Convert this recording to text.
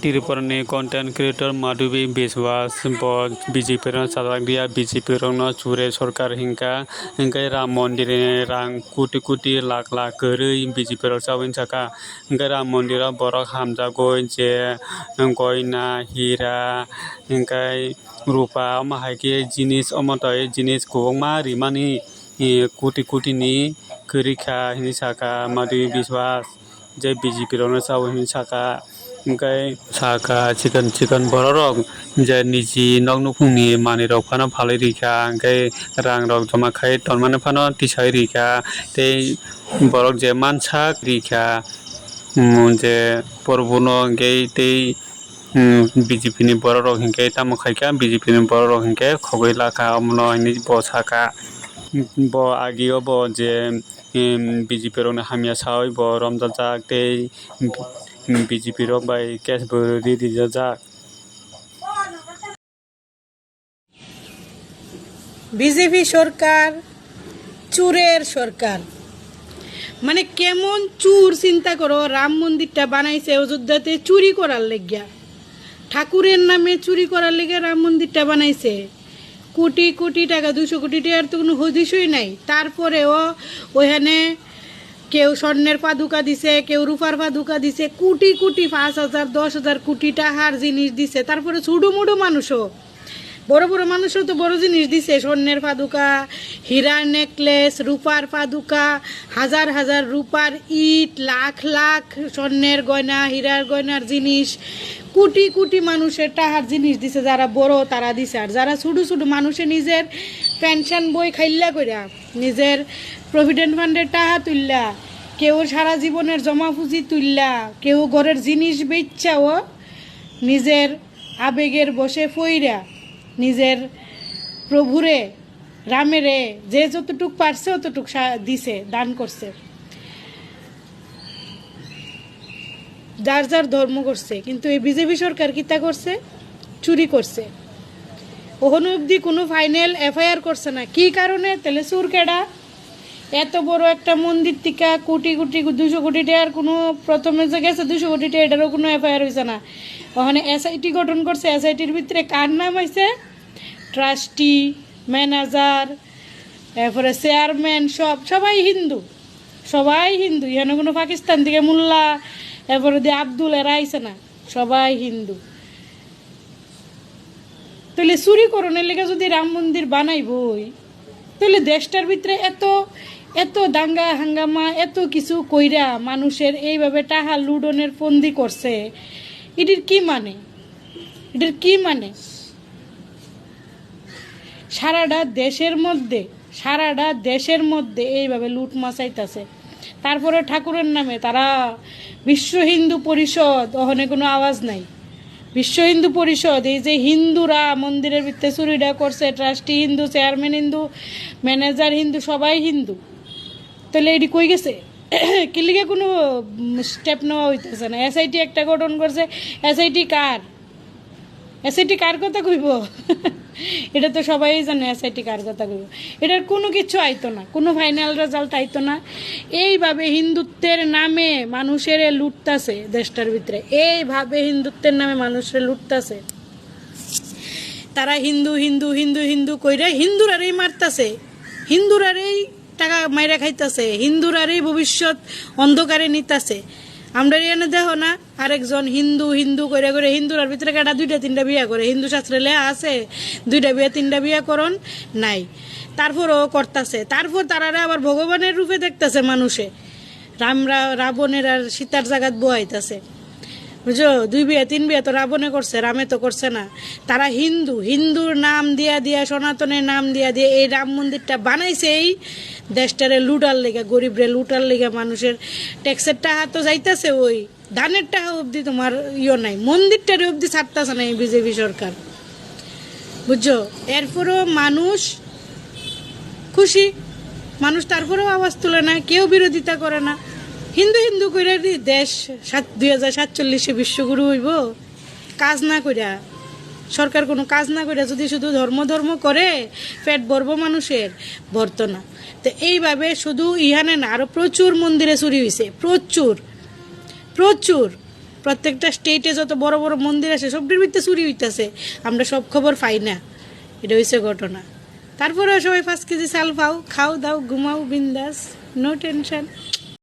त्रिपुरानि content creator Madhavi बिश्वास BJP चालाक BJP चूरे सरकार हिंका राम मंदिर रां कोटी कोटी लाख लाख गरी बीजेपी चावइन साका राम मंदिर बरक हामजागो जे गयना हीरा रूपा माहायके जिनिस अमतय जिनिस गोबां रिमानी कोटी कोटिनि गरीखा हिनी साका माधवी बिश्वास जे बीजेपी चावइन साका साका चिकन बरक जे निजी नग फुंनि मानि रक फानो फालै रिखा रां रक जमा खाय तनमाने फानो तिसाय रिखा ते बरक जे मानसा रिखा जे परबुनो ते बीजेपी नि बर रक हिंके तामो खायका बीजेपी नि बर रक हिंके खगै लाखा अमनो हिनि बसाका ब आगियो ब जे बीजेपी रक हामिया सावै ब रमजान जाक ते बीजेपी रक बाय केस बरदी दिजा जाक বিজেপি সরকার চুরের সরকার মানে কেমন চুর চিন্তা করো রাম মন্দিরটা বানাইছে অযোধ্যাতে চুরি করার লেগিয়া ঠাকুরের নামে চুরি করার লেগে রাম মন্দিরটা বানাইছে কোটি কোটি টাকা 200 কোটি টাকার তো কোনো হদিশই নাই তারপরেও ওখানে কেউ স্বর্ণের পাদুকা দিছে কেউ রূপার পাদুকা দিছে কোটি কোটি 5,000 10,000 কোটি টাকার জিনিস দিছে তারপরে ছোটো মোটো মানুষও বড় বড় মানুষও তো বড় জিনিস দিছে স্বর্ণের পাদুকা হীরার নেকলেস রূপার পাদুকা হাজার হাজার রূপার ইট লাখ লাখ স্বর্ণের গয়না হীরার গয়নার জিনিস কোটি কোটি মানুষের টাকার জিনিস দিছে যারা বড় তারা দিছে আর যারা ছোটো ছোটো মানুষে নিজের পেনশন বই খাইল্লা কইরা নিজের প্রভিডেন্ট ফান্ডের টাকা তুললা কেউ সারা জীবনের জমা পুঁজি তুললা কেউ ঘরের জিনিস বেচাও নিজের আবেগের বসে ফইরা নিজের প্রভুরে রামেরে যে যতটুক পারছে অতটুক দিছে দান করছে যার যার ধর্ম করছে কিন্তু এই বিজেপি সরকার কিতা করছে চুরি করছে ওখানে অবধি কোনো ফাইনাল এফআইআর করছে না কি কারণে তাহলে চুর কেডা এত বড় একটা মন্দির টিকা কোটি কোটি 200 কোটি টাকার কোনো প্রথমে যে গেছে 200 কোটি টাকা এটারও কোনো এফআইআর হয়েছে না ওখানে এসআইটি গঠন করছে এসআইটির ভিতরে কার নাম হয়েছে ট্রাস্টি ম্যানেজার এরপরে চেয়ারম্যান সবাই হিন্দু এখানে কোনো পাকিস্তান থেকে মোল্লা এরপরে দিয়ে আব্দুল এরা আইছে না সবাই হিন্দু তাহলে চুরি করণের লেগে যদি রাম মন্দির বানাইবই তাহলে দেশটার ভিতরে এত এত দাঙ্গা হাঙ্গামা এত কিছু কইরা মানুষের এইভাবে টাকা লুডনের ফন্দি করছে এটির কি মানে সারাটা দেশের মধ্যে এইভাবে লুট মাচাইতেছে তারপরে ঠাকুরের নামে তারা বিশ্ব হিন্দু পরিষদ ওখানে কোনো আওয়াজ নাই বিশ্ব হিন্দু পরিষদ এই যে হিন্দুরা মন্দিরের ভিতরে চুরিটা করছে trustee Hindu chairman Hindu manager Hindu সবাই হিন্দু তাহলে এটি কই গেছে কিলিগে কোনো স্টেপ নেওয়া হইতেছে না এসআইটি একটা গঠন করছে এসআইটি কার কথা কইব এটা তো সবাই জানে এসআইটি কার কথা কইব এটার কোনো কিছু আইতো না কোনো ফাইনাল রেজাল্ট আইতো না এইভাবে হিন্দুত্বের নামে মানুষের লুটতাছে দেশটার ভিতরে এইভাবে হিন্দুত্বের নামে মানুষের লুটতাছে তারা হিন্দু হিন্দু হিন্দু হিন্দু কইরা হিন্দুরারই মারতাছে হিন্দুরারই টাকা মাইরা খাইতাছে হিন্দুরারই ভবিষ্যৎ অন্ধকারে নিতাছে আমরা এখানে দেখো না আরেকজন হিন্দু করে করে হিন্দুরার ভিতরে কাটা 2-3টা বিয়া করে হিন্দু শাস্ত্রে লেখা আছে 2টা বিয়া 3টা বিয়া করন নাই তারপরও করতেছে তারপর তারা আবার ভগবানের রূপে দেখতেছে মানুষে রাবণের আর সীতার জায়গাত বহাইতেছে বুঝো 2 বিয়া 3 বিয়া তো রাবণে করছে রামে তো করছে না তারা হিন্দুর নাম দিয়া সনাতনের নাম দিয়া এই রাম মন্দিরটা বানাইছে এই দেশটারে লুটার লেগে গরিবরে লুটার লেগে মানুষের ট্যাক্সের টাকা তো যাইতেছে ওই ধানের টাকা অবধি তোমার নাই মন্দিরটারে অবধি ছাড়তেছে না এই বিজেপি সরকার বুঝছো এরপরও মানুষ খুশি মানুষ তারপরেও আওয়াজ তোলে না কেউ বিরোধিতা করে না হিন্দু কইরা দেশ 2047 বিশ্বগুরু হইব কাজ না কইরা সরকার কোনো কাজ না কইরা যদি শুধু ধর্ম করে পেট ভরবো মানুষের ভরত না তো এইভাবে শুধু ইহানে না আরো প্রচুর মন্দিরে চুরি হয়েছে প্রচুর প্রত্যেকটা স্টেটে যত বড় বড় মন্দির আছে সবটির ভিতরে চুরি হইতেছে, আমরা সব খবর পাই না। এটা হয়েছে ঘটনা। তারপরে সবাই 5 কেজি চাল পাও, খাও দাও, ঘুমাও, বিন্দাস, নো টেনশন।